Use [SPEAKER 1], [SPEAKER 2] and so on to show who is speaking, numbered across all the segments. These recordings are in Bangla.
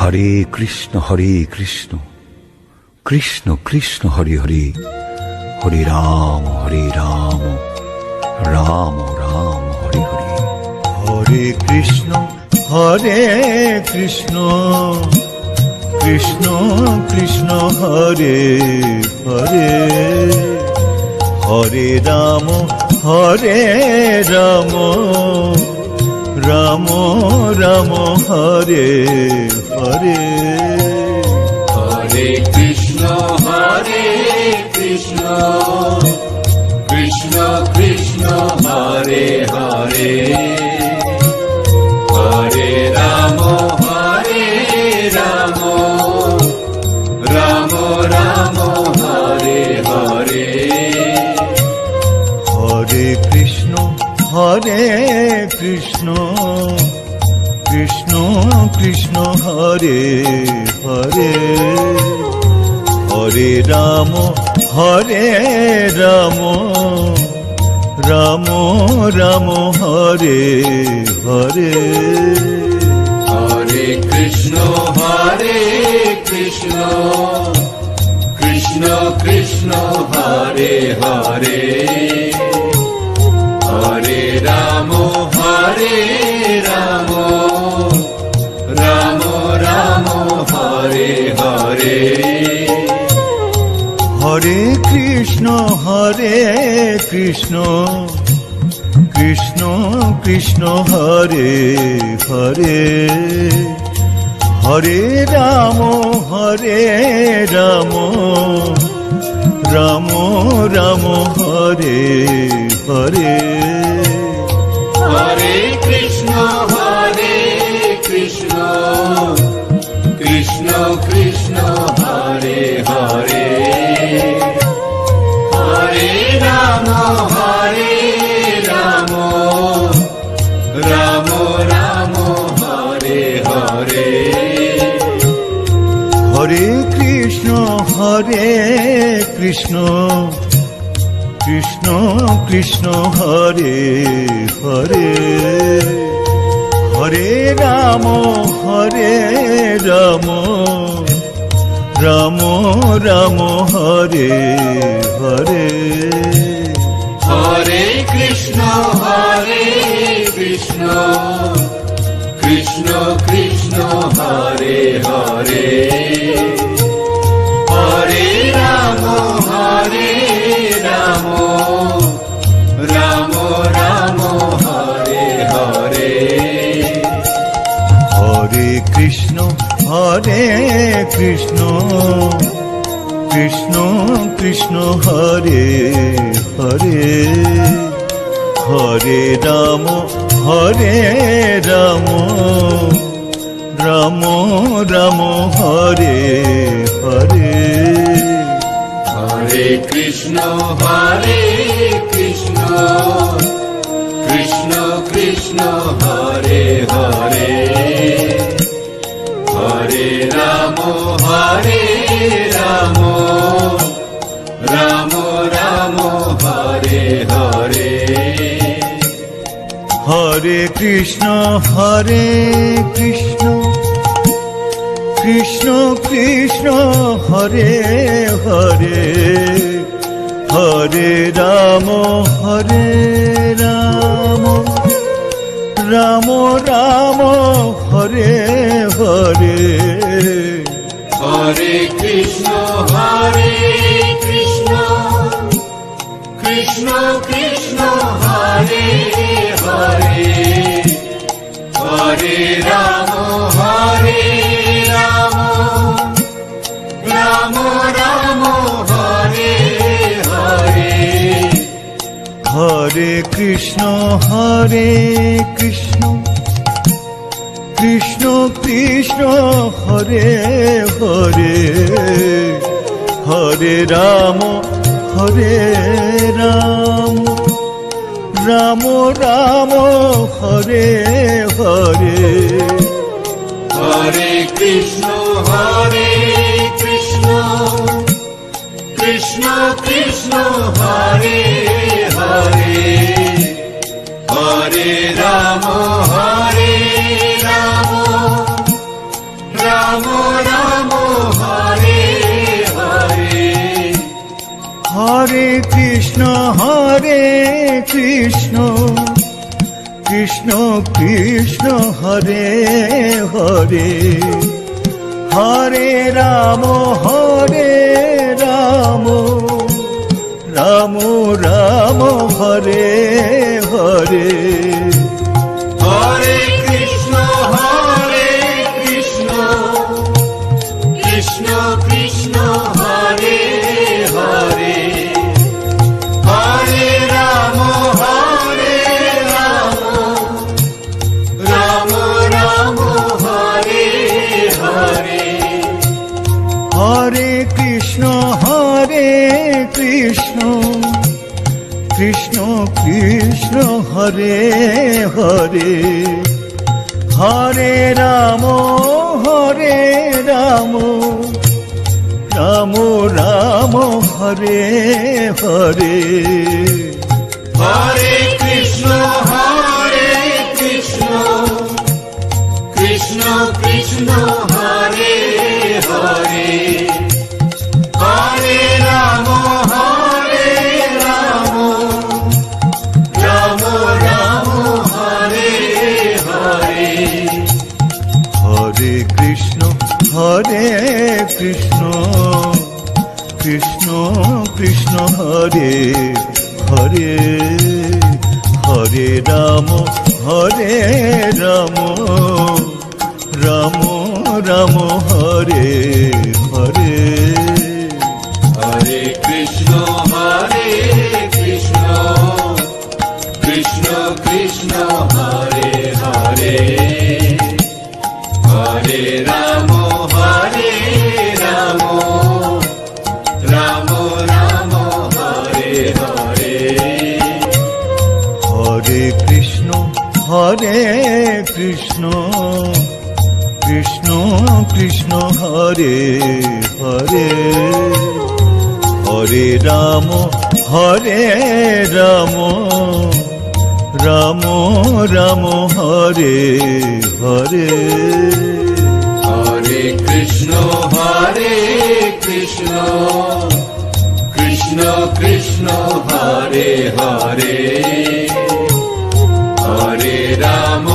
[SPEAKER 1] হরে কৃষ্ণ কৃষ্ণ কৃষ্ণ হরে হরে, হরে রাম রাম রাম হরে হরে। হরে কৃষ্ণ কৃষ্ণ কৃষ্ণ হরে হরে, হরে রাম রাম রাম হরে হরে।
[SPEAKER 2] হরে কৃষ্ণ কৃষ্ণ কৃষ্ণ হরে হরে, হরে রাম রাম রাম হরে হরে।
[SPEAKER 1] হরে কৃষ্ণ কৃষ্ণ কৃষ্ণ হরে হরে, হরে রাম রাম রাম হরে হরে।
[SPEAKER 2] হরে কৃষ্ণ কৃষ্ণ কৃষ্ণ হরে হরে, হরে রাম রাম রাম হরে হরে।
[SPEAKER 1] হরে কৃষ্ণ কৃষ্ণ কৃষ্ণ হরে হরে, হরে রাম রাম রাম হরে হরে।
[SPEAKER 2] হরে কৃষ্ণ কৃষ্ণ কৃষ্ণ হরে হরে, হরে রাম রাম রাম হরে হরে।
[SPEAKER 1] হরে কৃষ্ণ কৃষ্ণ কৃষ্ণ হরে হরে, হরে রাম রাম রাম হরে হরে।
[SPEAKER 2] হরে কৃষ্ণ কৃষ্ণ কৃষ্ণ হরে হরে, হরে রাম রাম হরে হরে।
[SPEAKER 1] হরে কৃষ্ণ কৃষ্ণ কৃষ্ণ হরে হরে, হরে রাম রাম রাম হরে হরে।
[SPEAKER 2] হরে কৃষ্ণ কৃষ্ণ কৃষ্ণ হরে হরে, হরে রাম রাম হরে হরে।
[SPEAKER 1] হরে কৃষ্ণ কৃষ্ণ কৃষ্ণ হরে হরে, হরে রাম রাম রাম হরে হরে।
[SPEAKER 2] হরে কৃষ্ণ কৃষ্ণ কৃষ্ণ হরে হরে, হরে রাম রাম হরে হরে।
[SPEAKER 1] হরে কৃষ্ণ কৃষ্ণ কৃষ্ণ হরে হরে, হরে রাম রাম রাম হরে হরে।
[SPEAKER 2] হরে কৃষ্ণ কৃষ্ণ কৃষ্ণ হরে হরে, হরে রাম রাম
[SPEAKER 1] হরে কৃষ্ণ কৃষ্ণ কৃষ্ণ হরে হরে, হরে রাম রাম রাম হরে হরে।
[SPEAKER 2] হরে কৃষ্ণ কৃষ্ণ কৃষ্ণ হরে হরে, হরে রাম রাম রাম হরে হরে।
[SPEAKER 1] হরে কৃষ্ণ কৃষ্ণ কৃষ্ণ হরে হরে, হরে রাম রাম রাম হরে হরে।
[SPEAKER 2] হরে কৃষ্ণ কৃষ্ণ কৃষ্ণ হরে হরে, হরে রাম রাম রাম হরে হরে।
[SPEAKER 1] হরে কৃষ্ণ কৃষ্ণ কৃষ্ণ হরে হরে, হরে রাম রাম রাম হরে হরে।
[SPEAKER 2] হরে কৃষ্ণ কৃষ্ণ কৃষ্ণ হরে হরে, হরে রাম রাম রাম হরে হরে।
[SPEAKER 1] হরে কৃষ্ণ কৃষ্ণ কৃষ্ণ হরে হরে, হরে রাম রাম রাম হরে হরে।
[SPEAKER 2] হরে কৃষ্ণ কৃষ্ণ কৃষ্ণ হরে হরে, হরে রাম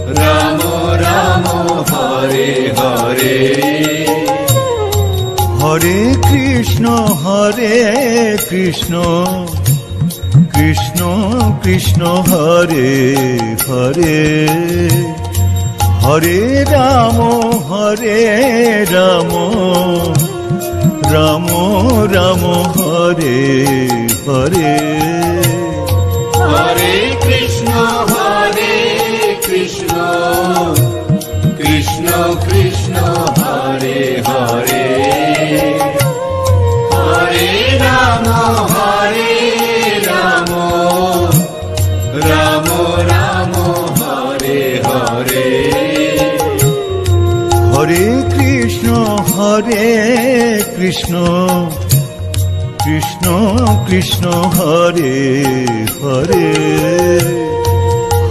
[SPEAKER 2] রাম রাম হরে হরে।
[SPEAKER 1] হরে কৃষ্ণ কৃষ্ণ কৃষ্ণ হরে হরে, হরে রাম রাম রাম হরে হরে।
[SPEAKER 2] হরে কৃষ্ণ কৃষ্ণ কৃষ্ণ হরে হরে, হরে রাম রাম রাম হরে হরে।
[SPEAKER 1] হরে কৃষ্ণ কৃষ্ণ কৃষ্ণ হরে হরে,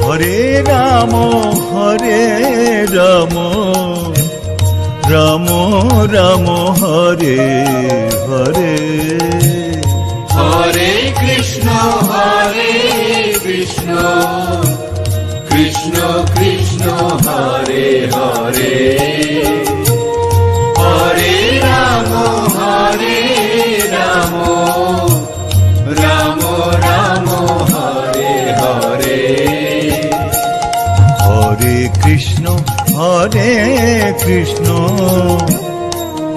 [SPEAKER 1] হরে রাম রাম রাম হরে হরে।
[SPEAKER 2] হরে কৃষ্ণ কৃষ্ণ কৃষ্ণ হরে হরে, হরে রাম রাম রাম হরে হরে।
[SPEAKER 1] হরে কৃষ্ণ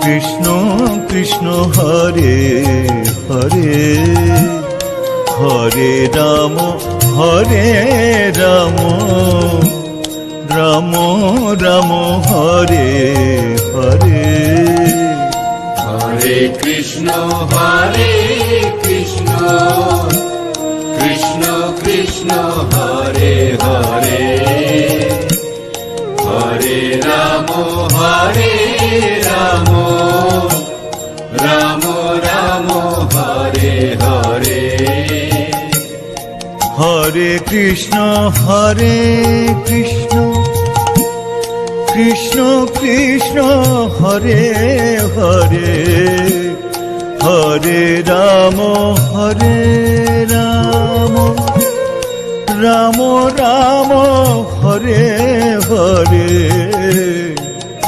[SPEAKER 1] কৃষ্ণ কৃষ্ণ হরে হরে, হরে রাম রাম রাম হরে হরে।
[SPEAKER 2] হরে কৃষ্ণ কৃষ্ণ কৃষ্ণ হরে হরে, হরে রাম রাম রাম হরে হরে।
[SPEAKER 1] হরে কৃষ্ণ কৃষ্ণ কৃষ্ণ কৃষ্ণ হরে হরে হরে রাম রাম রাম হরে হরে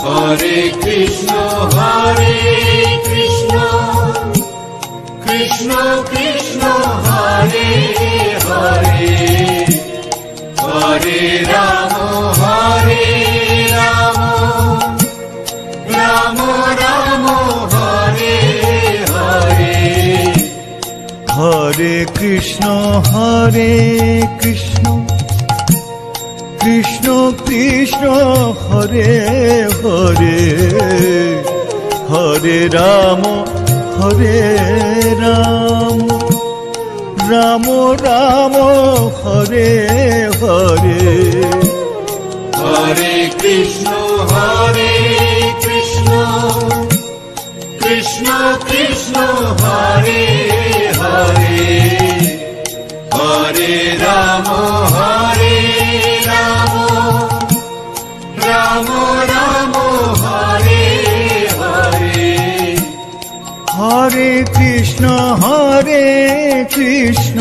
[SPEAKER 2] হরে কৃষ্ণ কৃষ্ণ কৃষ্ণ হরে হরে হরে রাম রাম রাম হরে হরে
[SPEAKER 1] হরে কৃষ্ণ কৃষ্ণ কৃষ্ণ হরে হরে হরে রাম রাম রাম হরে হরে
[SPEAKER 2] হরে কৃষ্ণ কৃষ্ণ কৃষ্ণ হরে হরে হরে রাম রাম রাম হরে হরে
[SPEAKER 1] হরে কৃষ্ণ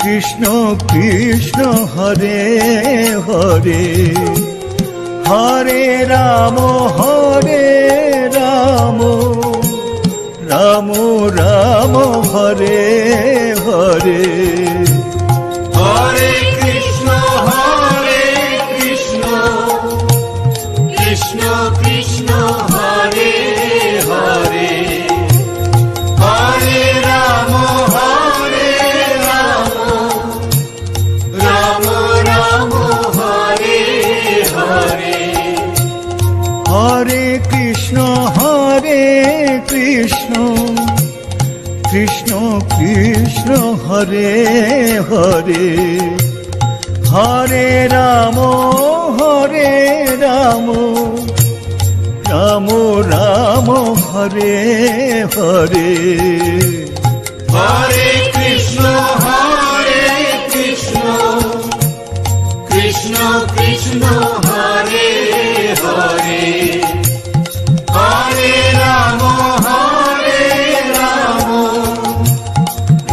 [SPEAKER 1] কৃষ্ণ কৃষ্ণ হরে হরে হরে রাম রাম রাম হরে হরে
[SPEAKER 2] হরে কৃষ্ণ কৃষ্ণ কৃষ্ণ হরে হরে হরে রাম রাম রাম হরে হরে
[SPEAKER 1] হরে কৃষ্ণ কৃষ্ণ কৃষ্ণ হরে হরে হরে রাম রাম রাম হরে হরে
[SPEAKER 2] হরে কৃষ্ণ কৃষ্ণ কৃষ্ণ হরে হরে হরে রাম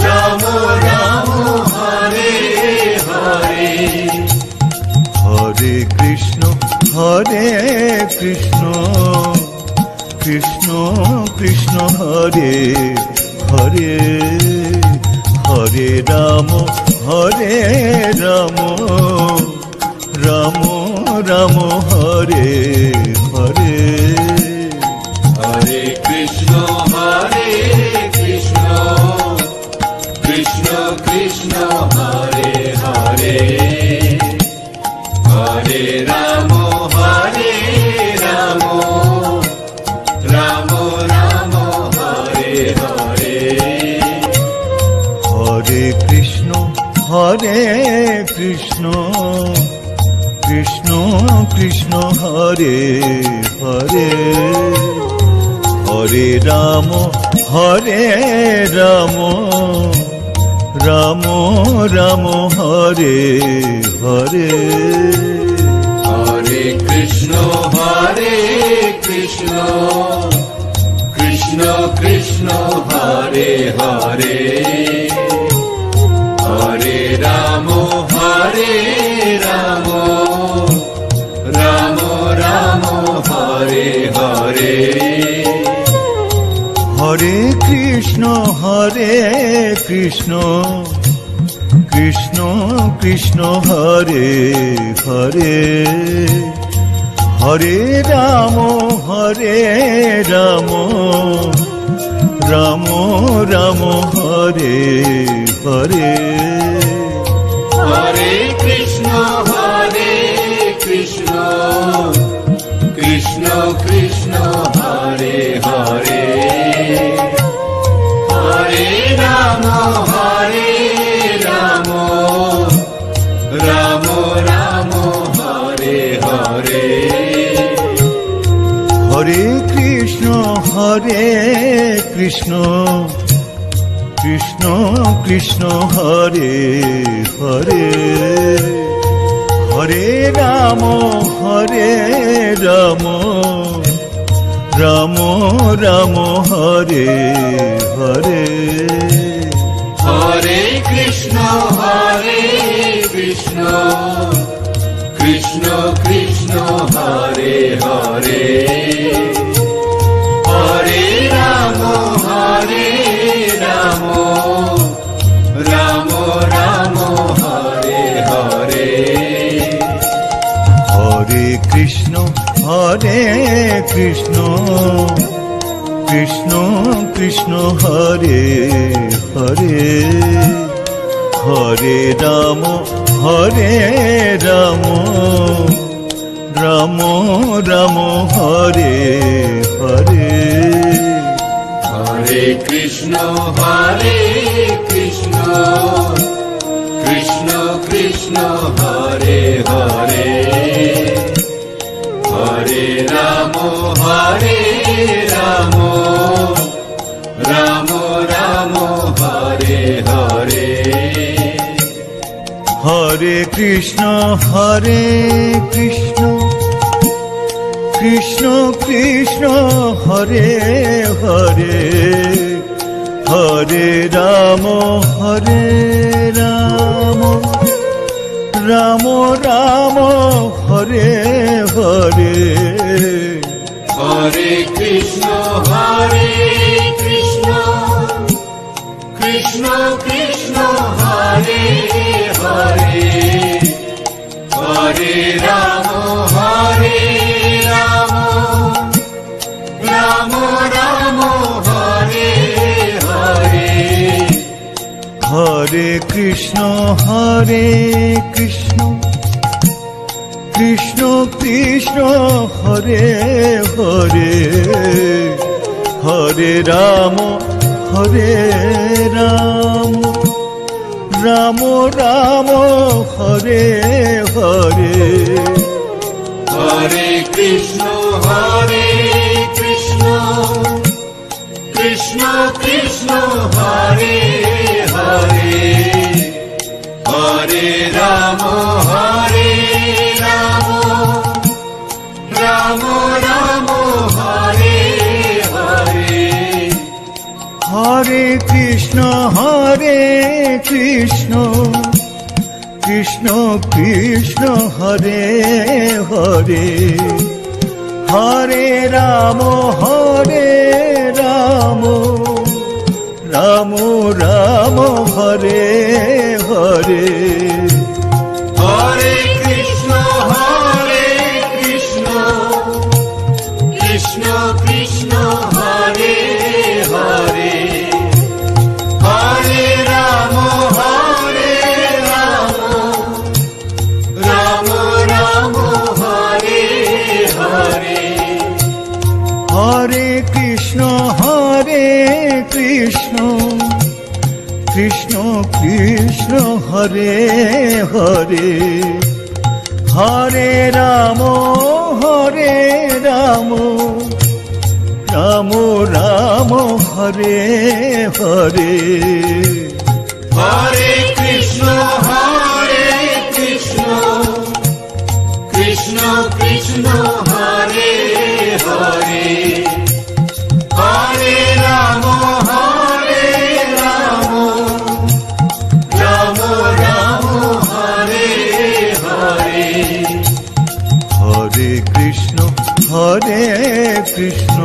[SPEAKER 2] রাম রাম হরে হরে
[SPEAKER 1] হরে কৃষ্ণ কৃষ্ণ কৃষ্ণ হরে হরে হরে রাম রাম রাম হরে হরে
[SPEAKER 2] হরে কৃষ্ণ কৃষ্ণ কৃষ্ণ হরে হরে হরে রাম রাম রাম হরে হরে
[SPEAKER 1] হরে কৃষ্ণ কৃষ্ণ কৃষ্ণ হরে হরে হরে রাম রাম রাম হরে হরে
[SPEAKER 2] হরে কৃষ্ণ কৃষ্ণ কৃষ্ণ হরে হরে হরে রাম রাম রাম হরে হরে
[SPEAKER 1] হরে কৃষ্ণ কৃষ্ণ কৃষ্ণ হরে হরে হরে রাম রাম রাম হরে হরে
[SPEAKER 2] হরে কৃষ্ণ কৃষ্ণ কৃষ্ণ হরে হরে হরে রাম রাম রাম হরে হরে
[SPEAKER 1] হরে কৃষ্ণ কৃষ্ণ কৃষ্ণ হরে হরে হরে রাম রাম রাম হরে হরে
[SPEAKER 2] হরে কৃষ্ণ কৃষ্ণ কৃষ্ণ হরে হরে হরে রাম রাম রাম হরে হরে
[SPEAKER 1] হরে কৃষ্ণ কৃষ্ণ কৃষ্ণ হরে হরে হরে রাম রাম রাম হরে হরে
[SPEAKER 2] হরে কৃষ্ণ কৃষ্ণ কৃষ্ণ হরে হরে হরে রাম রাম রাম হরে হরে
[SPEAKER 1] হরে কৃষ্ণ কৃষ্ণ কৃষ্ণ হরে হরে হরে রাম রাম রাম হরে হরে
[SPEAKER 2] হরে কৃষ্ণ কৃষ্ণ কৃষ্ণ হরে হরে হরে রাম রাম রাম হরে হরে
[SPEAKER 1] হরে কৃষ্ণ কৃষ্ণ কৃষ্ণ হরে হরে হরে রাম রাম রাম হরে হরে
[SPEAKER 2] হরে কৃষ্ণ কৃষ্ণ কৃষ্ণ হরে হরে হরে রাম রাম রাম হরে হরে
[SPEAKER 1] হরে কৃষ্ণ কৃষ্ণ কৃষ্ণ হরে হরে হরে রাম রাম রাম হরে হরে
[SPEAKER 2] হরে কৃষ্ণ কৃষ্ণ কৃষ্ণ হরে হরে হরে রাম রাম রাম হরে হরে
[SPEAKER 1] হরে কৃষ্ণ কৃষ্ণ কৃষ্ণ হরে হরে হরে রাম রাম রাম হরে হরে
[SPEAKER 2] হরে কৃষ্ণ কৃষ্ণ কৃষ্ণ হরে হরে হরে রাম রাম রাম হরে হরে
[SPEAKER 1] হরে কৃষ্ণ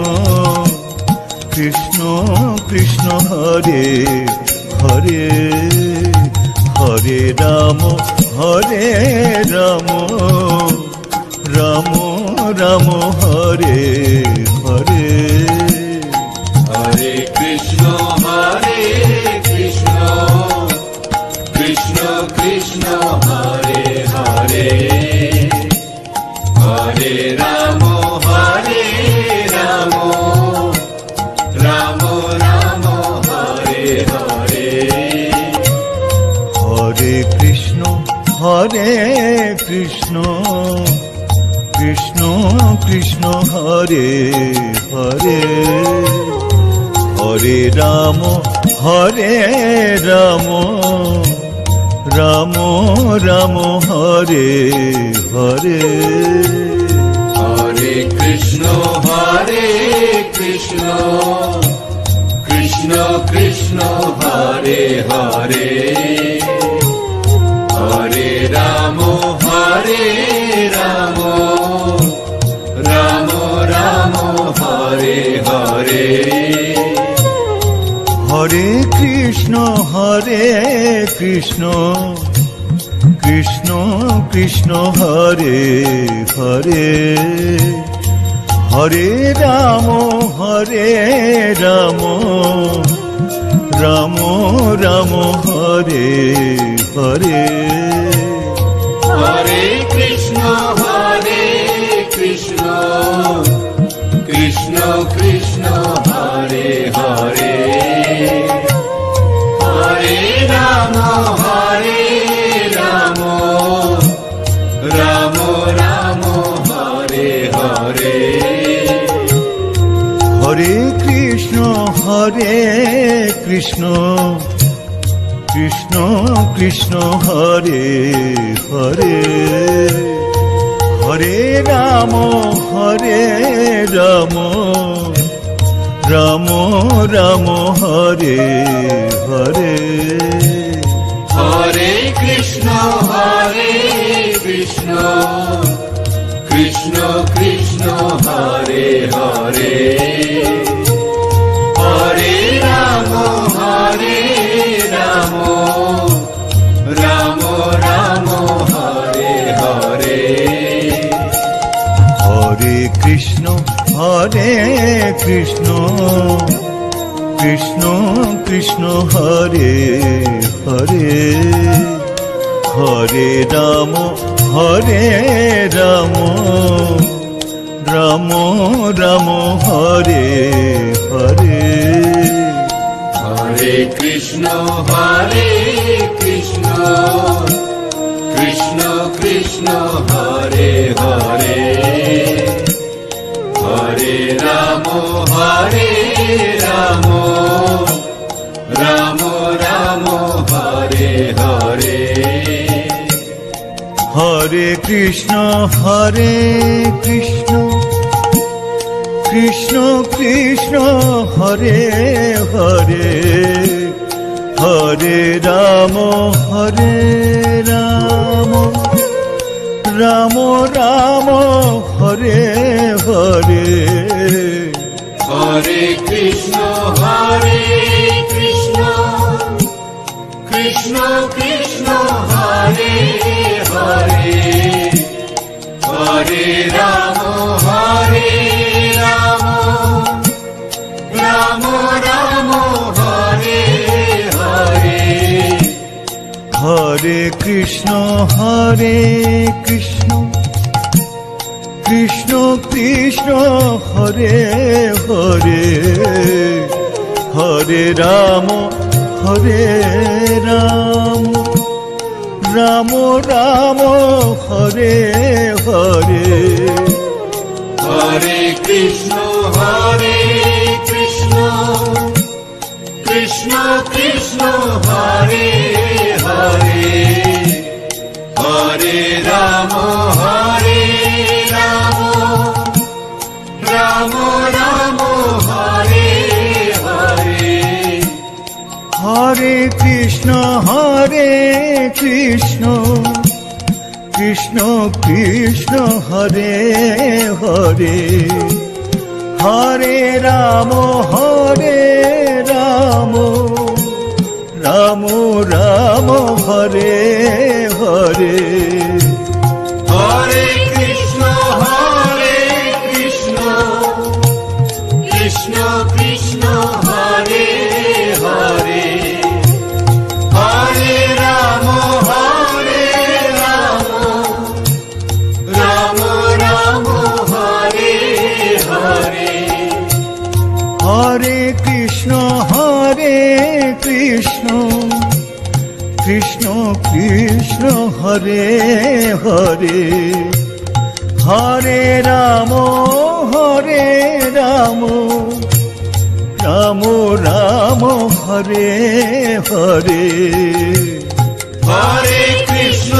[SPEAKER 1] কৃষ্ণ কৃষ্ণ হরে হরে হরে রাম রাম রাম হরে হরে
[SPEAKER 2] হরে কৃষ্ণ কৃষ্ণ কৃষ্ণ হরে হরে হরে রাম রাম রাম হরে হরে
[SPEAKER 1] হরে কৃষ্ণ কৃষ্ণ কৃষ্ণ হরে হরে হরে রাম রাম রাম হরে হরে
[SPEAKER 2] হরে কৃষ্ণ কৃষ্ণ কৃষ্ণ হরে হরে হরে রাম রাম রাম হরে হরে
[SPEAKER 1] হরে কৃষ্ণ কৃষ্ণ কৃষ্ণ হরে হরে হরে রাম রাম রাম হরে হরে
[SPEAKER 2] হরে কৃষ্ণ কৃষ্ণ কৃষ্ণ হরে হরে হরে রাম রাম রাম হরে হরে
[SPEAKER 1] হরে কৃষ্ণ কৃষ্ণ কৃষ্ণ হরে হরে হরে রাম রাম হরে হরে
[SPEAKER 2] হরে কৃষ্ণ কৃষ্ণ কৃষ্ণ হরে হরে হরে রাম রাম হরে হরে
[SPEAKER 1] হরে কৃষ্ণ কৃষ্ণ কৃষ্ণ হরে হরে হরে রাম রাম হরে হরে
[SPEAKER 2] হরে কৃষ্ণ কৃষ্ণ কৃষ্ণ হরে হরে হরে রাম রাম হরে হরে
[SPEAKER 1] হরে কৃষ্ণ কৃষ্ণ কৃষ্ণ হরে হরে হরে রাম রাম হরে হরে
[SPEAKER 2] হরে কৃষ্ণ কৃষ্ণ কৃষ্ণ হরে হরে হরে রাম রাম হরে হরে
[SPEAKER 1] হরে কৃষ্ণ কৃষ্ণ কৃষ্ণ হরে হরে হরে রাম রাম হরে হরে
[SPEAKER 2] হরে কৃষ্ণ কৃষ্ণ কৃষ্ণ হরে হরে হরে রাম রাম হরে হরে
[SPEAKER 1] হরে কৃষ্ণ কৃষ্ণ কৃষ্ণ হরে হরে হরে রাম রাম হরে হরে
[SPEAKER 2] হরে কৃষ্ণ কৃষ্ণ হরে হরে হরে রাম রাম হরে হরে
[SPEAKER 1] হরে কৃষ্ণ কৃষ্ণ কৃষ্ণ হরে হরে হরে রাম রাম হরে হরে
[SPEAKER 2] হরে কৃষ্ণ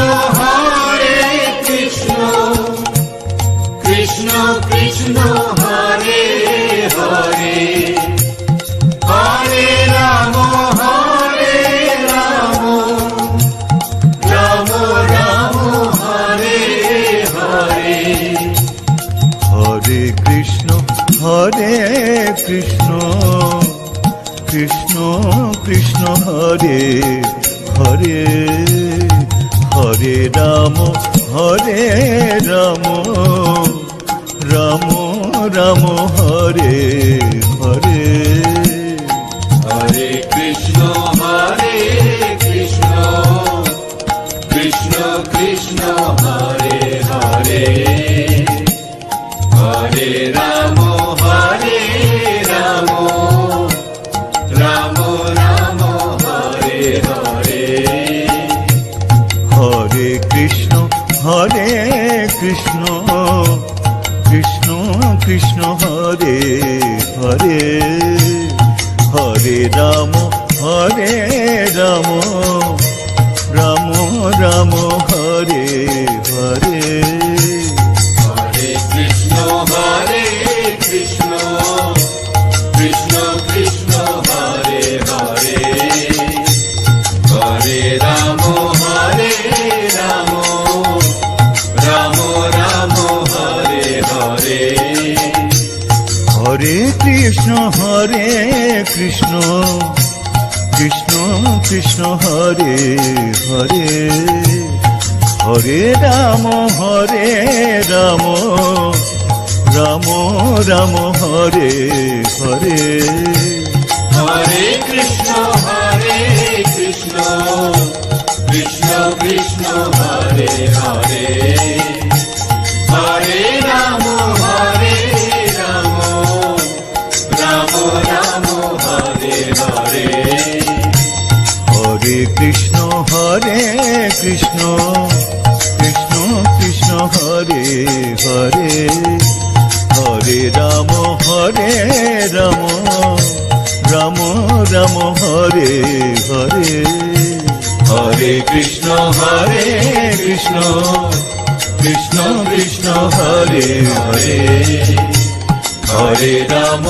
[SPEAKER 2] কৃষ্ণ কৃষ্ণ হরে হরে হরে রাম রাম রাম হরে হরে
[SPEAKER 1] হরে কৃষ্ণ কৃষ্ণ কৃষ্ণ হরে হরে হরে রাম রাম রাম হরে হরে
[SPEAKER 2] হরে কৃষ্ণ কৃষ্ণ কৃষ্ণ হরে হরে হরে রাম রাম রাম হরে হরে
[SPEAKER 1] হরে কৃষ্ণ কৃষ্ণ কৃষ্ণ হরে হরে হরে রাম রাম রাম হরে হরে
[SPEAKER 2] হরে কৃষ্ণ কৃষ্ণ কৃষ্ণ হরে হরে হরে রাম রাম রাম হরে হরে
[SPEAKER 1] হরে কৃষ্ণ কৃষ্ণ কৃষ্ণ হরে হরে হরে রাম রাম রাম হরে হরে
[SPEAKER 2] হরে কৃষ্ণ কৃষ্ণ কৃষ্ণ হরে হরে হরে রাম রাম রাম হরে হরে
[SPEAKER 1] হরে কৃষ্ণ কৃষ্ণ কৃষ্ণ হরে হরে হরে রাম রাম হরে হরে হরে কৃষ্ণ কৃষ্ণ কৃষ্ণ হরে হরে হরে রাম